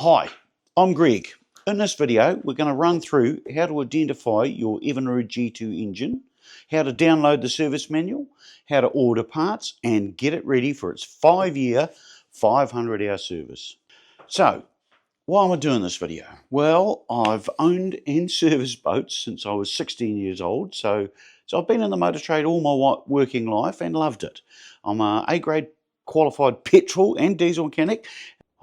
Hi, I'm Greg. In this video, we're going to run through how to identify your Evinrude G2 engine, how to download the service manual, how to order parts, and get it ready for its 5-year, 500-hour service. So, why am I doing this video? Well, I've owned and serviced boats since I was 16 years old, so I've been in the motor trade all my working life and loved it. I'm a A-grade qualified petrol and diesel mechanic.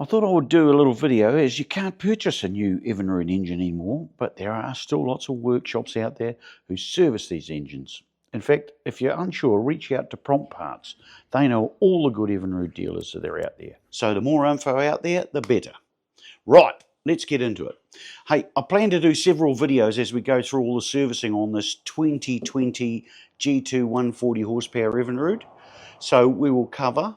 I thought I would do a little video as you can't purchase a new Evinrude engine anymore, but there are still lots of workshops out there who service these engines. In fact, if you're unsure, reach out to Prompt Parts. They know all the good Evinrude dealers that are out there. So the more info out there, the better. Right, let's get into it. Hey, I plan to do several videos as we go through all the servicing on this 2020 G2 140 horsepower Evinrude. So we will cover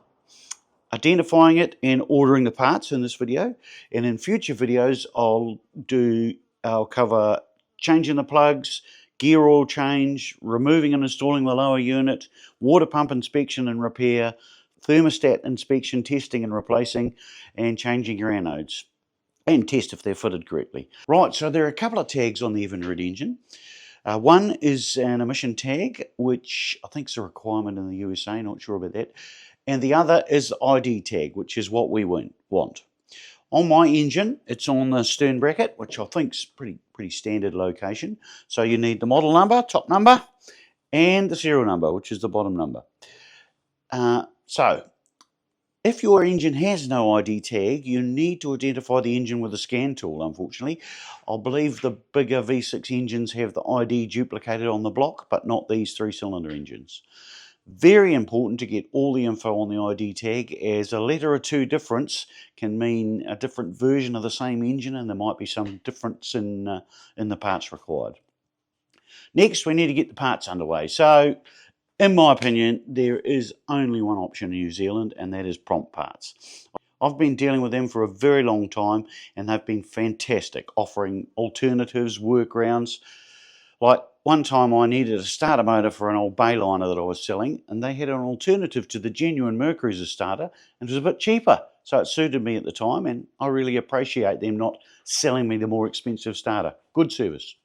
identifying it and ordering the parts in this video, and in future videos I'll cover changing the plugs, gear oil change, removing and installing the lower unit, water pump inspection and repair, thermostat inspection, testing and replacing, and changing your anodes, and test if they're fitted correctly. Right, so there are a couple of tags on the Evinrude engine. One is an emission tag, which I think is a requirement in the USA, not sure about that. And the other is the ID tag, which is what we want. On my engine, it's on the stern bracket, which I think is pretty standard location. So you need the model number, top number, and the serial number, which is the bottom number. So if your engine has no ID tag, you need to identify the engine with a scan tool, unfortunately. I believe the bigger V6 engines have the ID duplicated on the block, but not these 3-cylinder engines. Very important to get all the info on the ID tag, as a letter or two difference can mean a different version of the same engine, and there might be some difference in the parts required. Next, we need to get the parts underway. So, in my opinion, there is only one option in New Zealand, and that is Prompt Parts. I've been dealing with them for a very long time, and they've been fantastic, offering alternatives, workarounds. Like one time I needed a starter motor for an old Bayliner that I was selling, and they had an alternative to the genuine Mercury as a starter, and it was a bit cheaper. So it suited me at the time, and I really appreciate them not selling me the more expensive starter. Good service.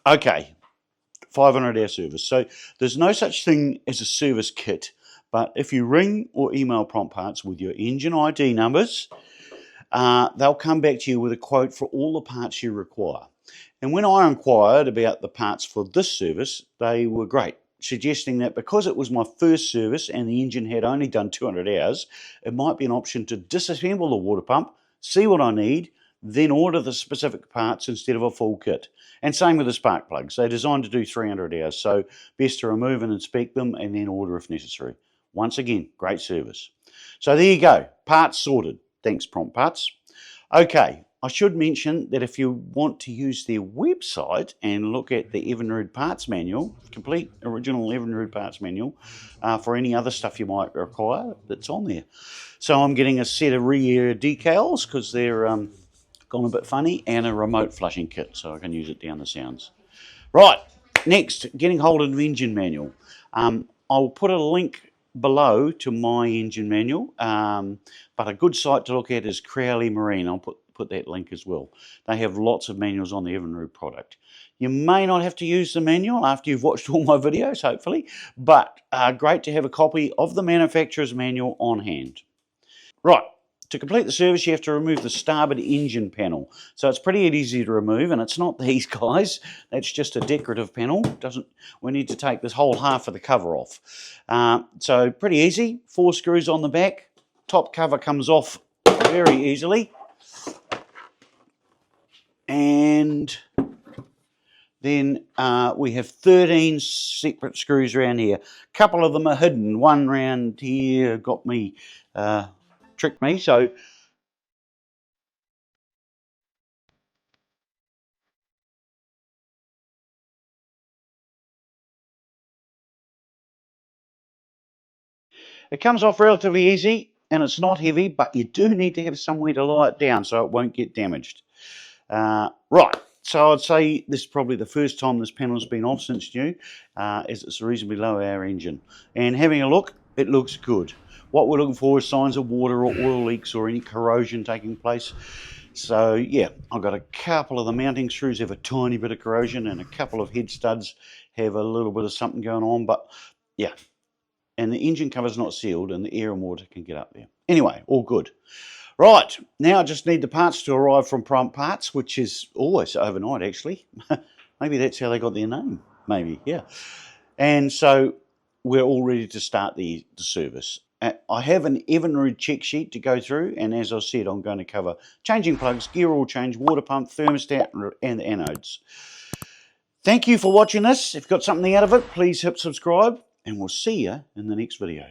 Okay, 500-hour service. So there's no such thing as a service kit, but if you ring or email Prompt Parts with your engine ID numbers, they'll come back to you with a quote for all the parts you require. And when I inquired about the parts for this service, they were great, suggesting that because it was my first service and the engine had only done 200 hours, it might be an option to disassemble the water pump, see what I need, then order the specific parts instead of a full kit. And same with the spark plugs. They're designed to do 300 hours, so best to remove and inspect them and then order if necessary. Once again, great service. So there you go, parts sorted. Thanks, Prompt Parts. Okay, I should mention that if you want to use their website and look at the Evinrude Parts Manual, complete original Evinrude Parts Manual, for any other stuff you might require, that's on there. So I'm getting a set of rear decals because they're gone a bit funny, and a remote flushing kit so I can use it down the sounds. Right, next, getting hold of the engine manual. I'll put a link below to my engine manual, but a good site to look at is Crowley Marine. I'll put that link as well. They have lots of manuals on the Evinrude product. You may not have to use the manual after you've watched all my videos, hopefully, but great to have a copy of the manufacturer's manual on hand. Right, to complete the service you have to remove the starboard engine panel. So it's pretty easy to remove, and it's not these guys. That's just a decorative panel. We need to take this whole half of the cover off. So pretty easy, 4 screws on the back. Top cover comes off very easily. And then we have 13 separate screws around here. A couple of them are hidden. One round here got me, tricked me. So it comes off relatively easy, and it's not heavy, but you do need to have somewhere to lie it down so it won't get damaged. Right, so I'd say this is probably the first time this panel's been off since new, as it's a reasonably low hour engine. And having a look, it looks good. What we're looking for is signs of water or oil leaks or any corrosion taking place. So yeah, I've got a couple of the mounting screws have a tiny bit of corrosion, and a couple of head studs have a little bit of something going on, but yeah. And the engine cover's not sealed, and the air and water can get up there. Anyway, all good. Right, now I just need the parts to arrive from Prime Parts, which is always overnight actually. Maybe that's how they got their name, maybe, yeah. And so we're all ready to start the service. I have an Evinrude check sheet to go through, and as I said, I'm going to cover changing plugs, gear oil change, water pump, thermostat, and the anodes. Thank you for watching this. If you got something out of it, please hit subscribe, and we'll see you in the next video.